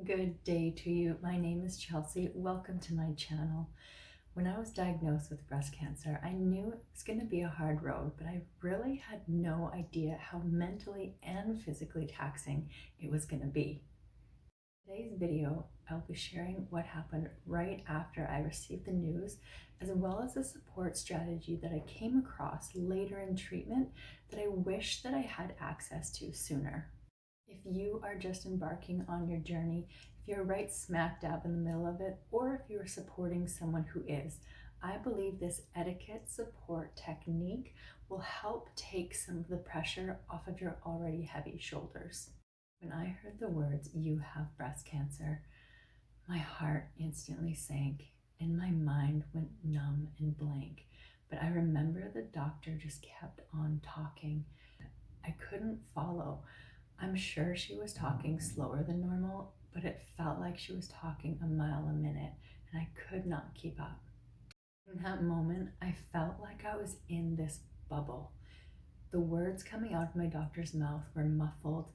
Good day to you. My name is Chelsey. Welcome to my channel. When I was diagnosed with breast cancer, I knew it was going to be a hard road, but I really had no idea how mentally and physically taxing it was going to be. In today's video, I'll be sharing what happened right after I received the news, as well as a support strategy that I came across later in treatment that I wish that I had access to sooner. If you are just embarking on your journey, if you're right smack dab in the middle of it, or if you're supporting someone who is, I believe this etiquette support technique will help take some of the pressure off of your already heavy shoulders. When I heard the words, "you have breast cancer," my heart instantly sank and my mind went numb and blank. But I remember the doctor just kept on talking. I couldn't follow. I'm sure she was talking slower than normal, but it felt like she was talking a mile a minute, and I could not keep up. In that moment, I felt like I was in this bubble. The words coming out of my doctor's mouth were muffled.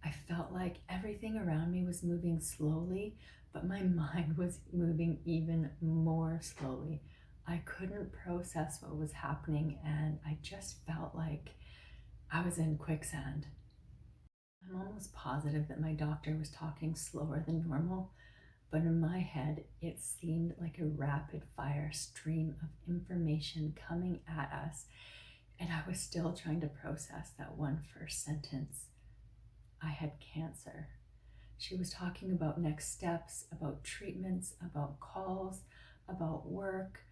I felt like everything around me was moving slowly, but my mind was moving even more slowly. I couldn't process what was happening, and I just felt like I was in quicksand. I'm almost positive that my doctor was talking slower than normal, but in my head, it seemed like a rapid fire stream of information coming at us, and I was still trying to process that one first sentence. I had cancer. She was talking about next steps, about treatments, about calls, about work,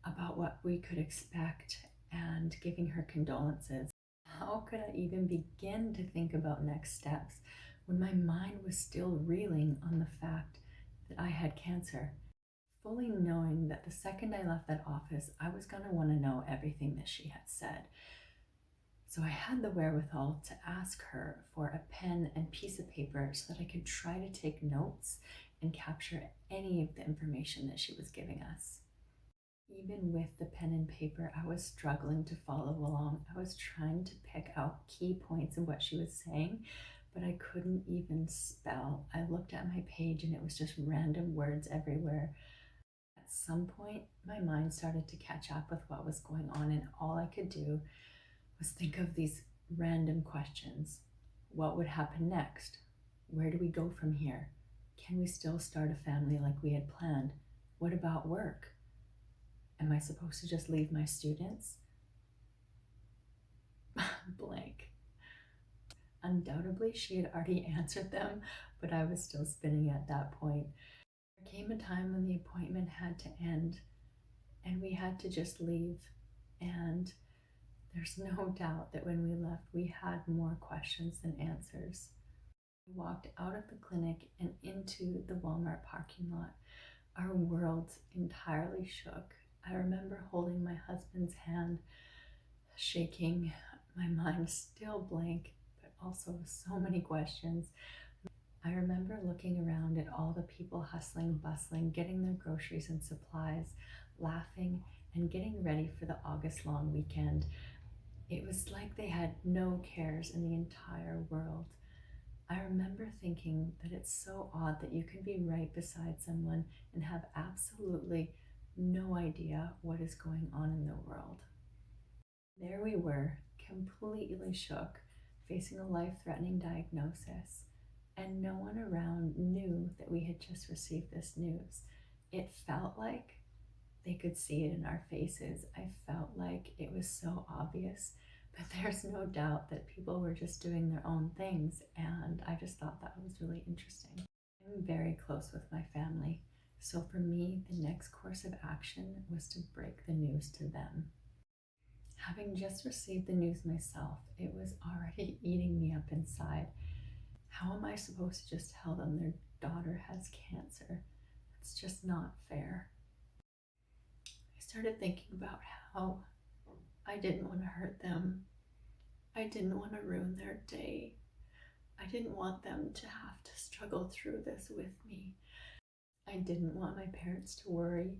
about what we could expect, and giving her condolences. How could I even begin to think about next steps when my mind was still reeling on the fact that I had cancer, fully knowing that the second I left that office, I was going to want to know everything that she had said. So I had the wherewithal to ask her for a pen and piece of paper so that I could try to take notes and capture any of the information that she was giving us. Even with the pen and paper, I was struggling to follow along. I was trying to pick out key points of what she was saying, but I couldn't even spell. I looked at my page and it was just random words everywhere. At some point, my mind started to catch up with what was going on, and all I could do was think of these random questions. What would happen next? Where do we go from here? Can we still start a family like we had planned? What about work? Am I supposed to just leave my students? Blank. Undoubtedly, she had already answered them, but I was still spinning at that point. There came a time when the appointment had to end, and we had to just leave. And there's no doubt that when we left, we had more questions than answers. We walked out of the clinic and into the Walmart parking lot. Our worlds entirely shook. I remember holding my husband's hand, shaking, my mind still blank, but also so many questions. I remember looking around at all the people hustling, bustling, getting their groceries and supplies, laughing, and getting ready for the August long weekend. It was like they had no cares in the entire world. I remember thinking that it's so odd that you can be right beside someone and have absolutely no idea what is going on in the world. There we were, completely shook, facing a life-threatening diagnosis, and no one around knew that we had just received this news. It felt like they could see it in our faces. I felt like it was so obvious, but there's no doubt that people were just doing their own things, and I just thought that was really interesting. I'm very close with my family, so for me, the next course of action was to break the news to them. Having just received the news myself, it was already eating me up inside. How am I supposed to just tell them their daughter has cancer? It's just not fair. I started thinking about how I didn't want to hurt them. I didn't want to ruin their day. I didn't want them to have to struggle through this with me. I didn't want my parents to worry.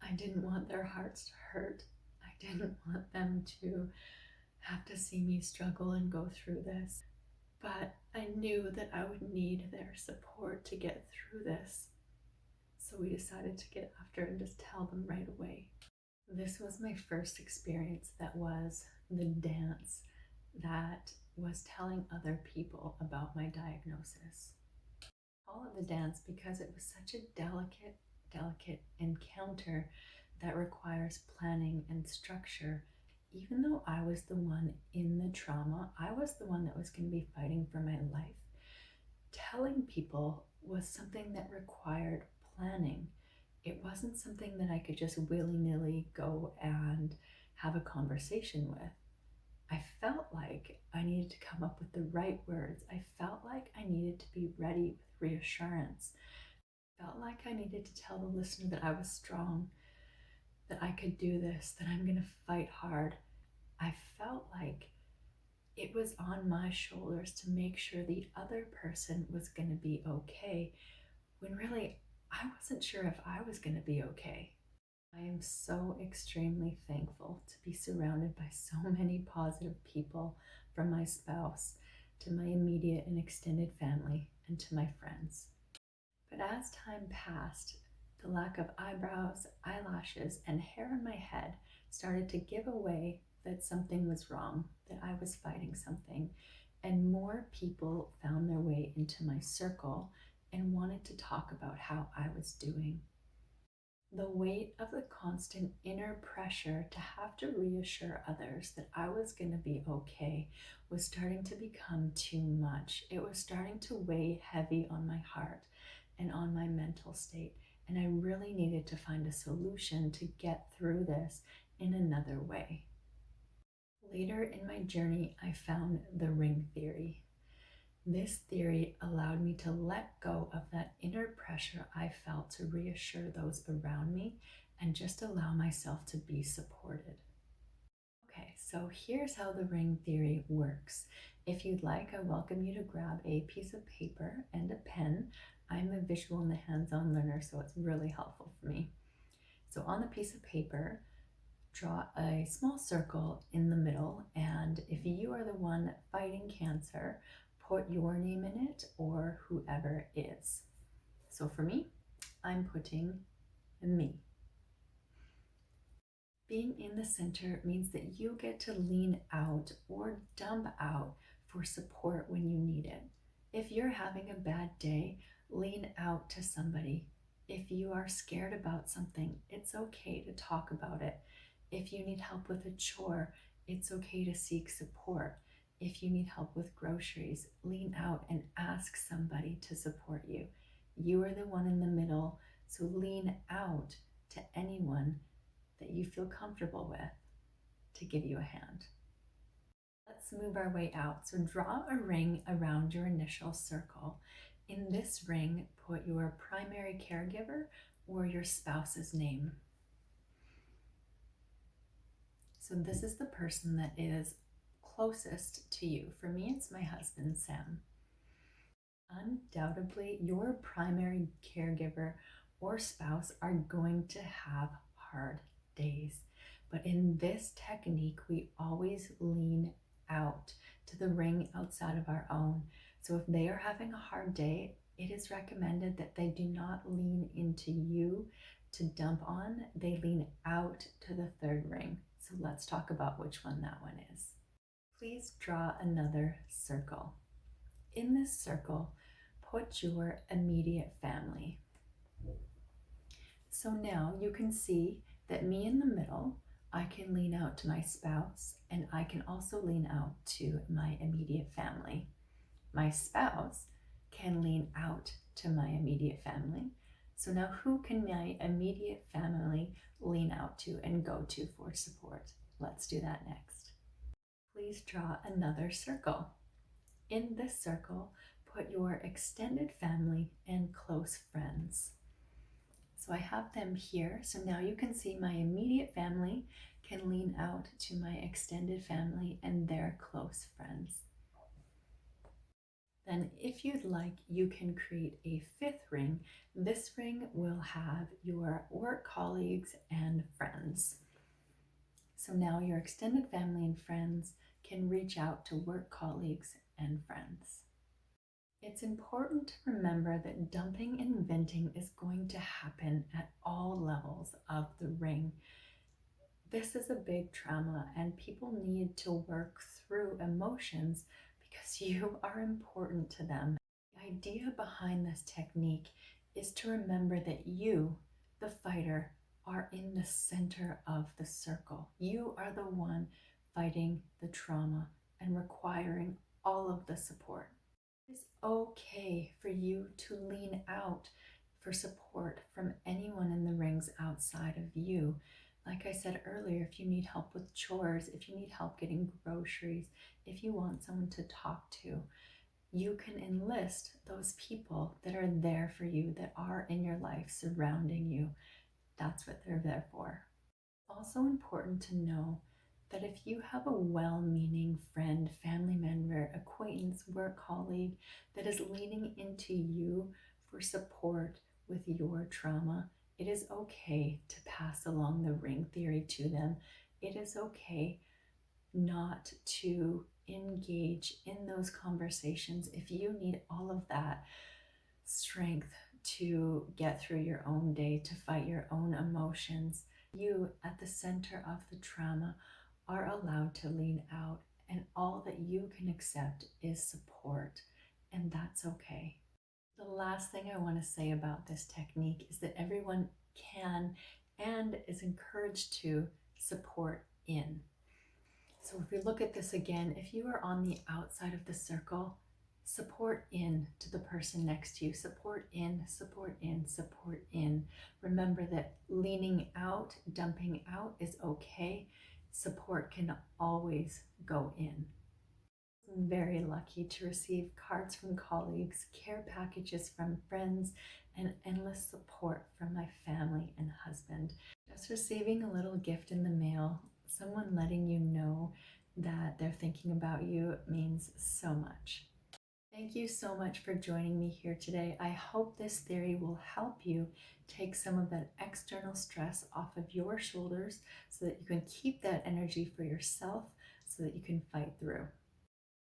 I didn't want their hearts to hurt. I didn't want them to have to see me struggle and go through this. but I knew that I would need their support to get through this. So we decided to get after it and just tell them right away. This was my first experience that was the dance that was telling other people about my diagnosis. Call it the dance because it was such a delicate encounter that requires planning and structure. Even though I was the one in the trauma, I was the one that was going to be fighting for my life. Telling people was something that required planning. It wasn't something that I could just willy-nilly go and have a conversation with. I felt like I needed to come up with the right words. I felt like I needed to be ready with reassurance. I felt like I needed to tell the listener that I was strong, that I could do this, that I'm going to fight hard. I felt like it was on my shoulders to make sure the other person was going to be okay, when really I wasn't sure if I was going to be okay. I am so extremely thankful to be surrounded by so many positive people, from my spouse to my immediate and extended family and to my friends. But as time passed, the lack of eyebrows, eyelashes, and hair on my head started to give away that something was wrong, that I was fighting something, and more people found their way into my circle and wanted to talk about how I was doing. The weight of the constant inner pressure to have to reassure others that I was going to be okay was starting to become too much. It was starting to weigh heavy on my heart and on my mental state, and I really needed to find a solution to get through this in another way. Later in my journey, I found the ring theory. This theory allowed me to let go of that inner pressure I felt to reassure those around me and just allow myself to be supported. Okay, so here's how the ring theory works. If you'd like, I welcome you to grab a piece of paper and a pen. I'm a visual and a hands-on learner, so it's really helpful for me. So on the piece of paper, draw a small circle in the middle, and if you are the one fighting cancer, put your name in it or whoever is. So for me, I'm putting me. Being in the center means that you get to lean out or dump out for support when you need it. If you're having a bad day, lean out to somebody. If you are scared about something, it's okay to talk about it. If you need help with a chore, it's okay to seek support. If you need help with groceries, lean out and ask somebody to support you. You are the one in the middle, so lean out to anyone that you feel comfortable with to give you a hand. Let's move our way out. So draw a ring around your initial circle. In this ring, put your primary caregiver or your spouse's name. So this is the person that is closest to you. For me, it's my husband, Sam. Undoubtedly, your primary caregiver or spouse are going to have hard days. But in this technique, we always lean out to the ring outside of our own. So if they are having a hard day, it is recommended that they do not lean into you to dump on, they lean out to the third ring. So let's talk about which one that one is. Please draw another circle. In this circle, put your immediate family. So now you can see that me in the middle, I can lean out to my spouse, and I can also lean out to my immediate family. My spouse can lean out to my immediate family. So now who can my immediate family lean out to and go to for support? Let's do that next. Please draw another circle. In this circle, put your extended family and close friends. So I have them here. So now you can see my immediate family can lean out to my extended family and their close friends. Then if you'd like, you can create a fifth ring. This ring will have your work colleagues and friends. So now your extended family and friends can reach out to work colleagues and friends. It's important to remember that dumping and venting is going to happen at all levels of the ring. This is a big trauma, and people need to work through emotions because you are important to them. The idea behind this technique is to remember that you, the fighter, are in the center of the circle. You are the one fighting the trauma and requiring all of the support. It's okay for you to lean out for support from anyone in the rings outside of you. Like I said earlier, if you need help with chores, if you need help getting groceries, if you want someone to talk to, you can enlist those people that are there for you, that are in your life, surrounding you. That's what they're there for. Also important to know that if you have a well-meaning friend, family member, acquaintance, work colleague that is leaning into you for support with your trauma, it is okay to pass along the ring theory to them. It is okay not to engage in those conversations if you need all of that strength to get through your own day, to fight your own emotions. You, at the center of the trauma, are allowed to lean out, and all that you can accept is support, and that's okay. The last thing I want to say about this technique is that everyone can and is encouraged to support in. So if we look at this again, if you are on the outside of the circle, support in to the person next to you. Support in, support in, support in. Remember that leaning out, dumping out is okay. Support can always go in. I'm very lucky to receive cards from colleagues, care packages from friends, and endless support from my family and husband. Just receiving a little gift in the mail, someone letting you know that they're thinking about you, means so much. Thank you so much for joining me here today. I hope this theory will help you take some of that external stress off of your shoulders so that you can keep that energy for yourself so that you can fight through.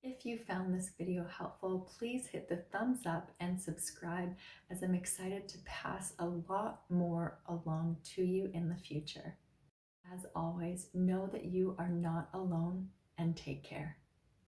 If you found this video helpful, please hit the thumbs up and subscribe, as I'm excited to pass a lot more along to you in the future. As always, know that you are not alone, and take care.